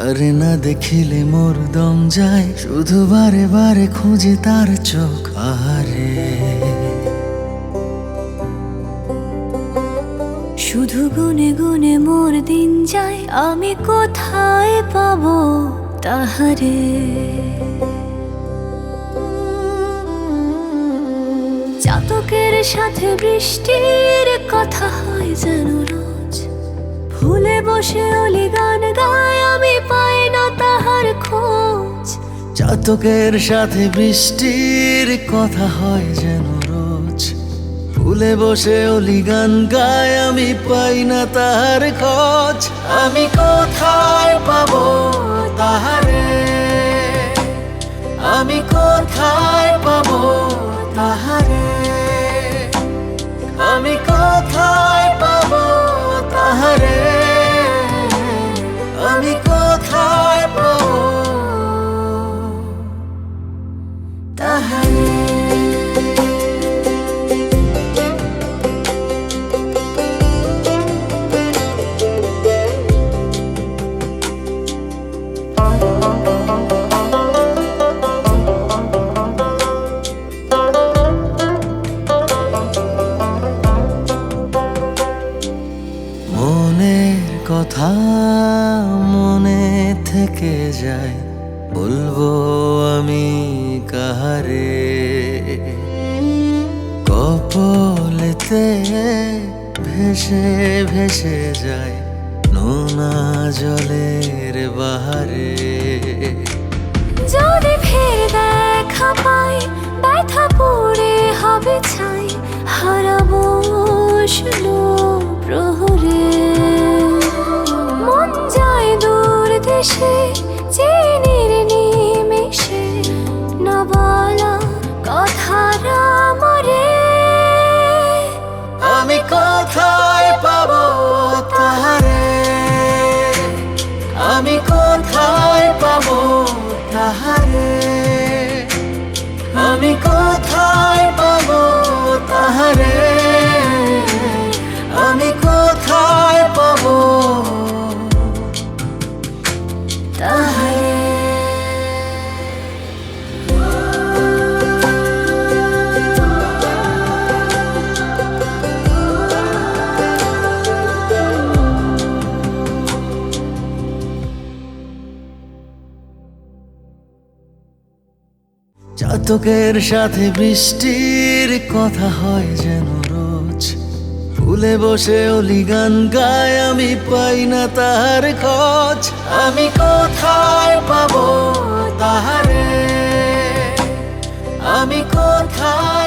তারে না দেখিলে মোর দম যায়, শুধু বারে বারে খুঁজে তার চোখ। আহারে শুধু গুনে গুনে মোর দিন যায়, আমি কোথায় পাবো তাহারে। চাতকের সাথে বৃষ্টির কথা হয় যেন রোজ, ফুলে বসে অলি গান গায়, আমি পাই না তাহার খোঁজ। চাতকের সাথে বৃষ্টির কথা হয় যেন রোজ, ফুলে বসে অলি গান গায়, আমি পাই না তাহার খোঁজ। আমি কোথায় পাবো তাহারে, আমি কোথায় পাবো তাহারে, আমি কোথায় পাবো তাহারে, আমি কোথায় পাবো তাহারে। মনের কথা মনে থেকে যায়, বলবো আমি কাহারে। কপলেতে ভেসে ভেসে যায় নোনা জলের বাহারে। যদি ফের দেখা পাই, ব্যথা পড়ে হবে ছাই, হারাবো শুনো প্রহরে। মন যায় দূর দেশে চিনির নিমেষে, না বলা কথারা মরে। আমি কোথায় পাবো তাহারে, আমি কোথায় পাবো তাহারে, আমি কোথায় পাবো তাহারে, আমি কোথায় পাবো তাহারে। চাতকের সাথে বৃষ্টির কথা হয় যেন রোজ, ফুলে বসে অলি গান গায়, আমি পাই না তাহার খোঁজ। আমি কোথায় পাবো তাহারে, আমি কোথায়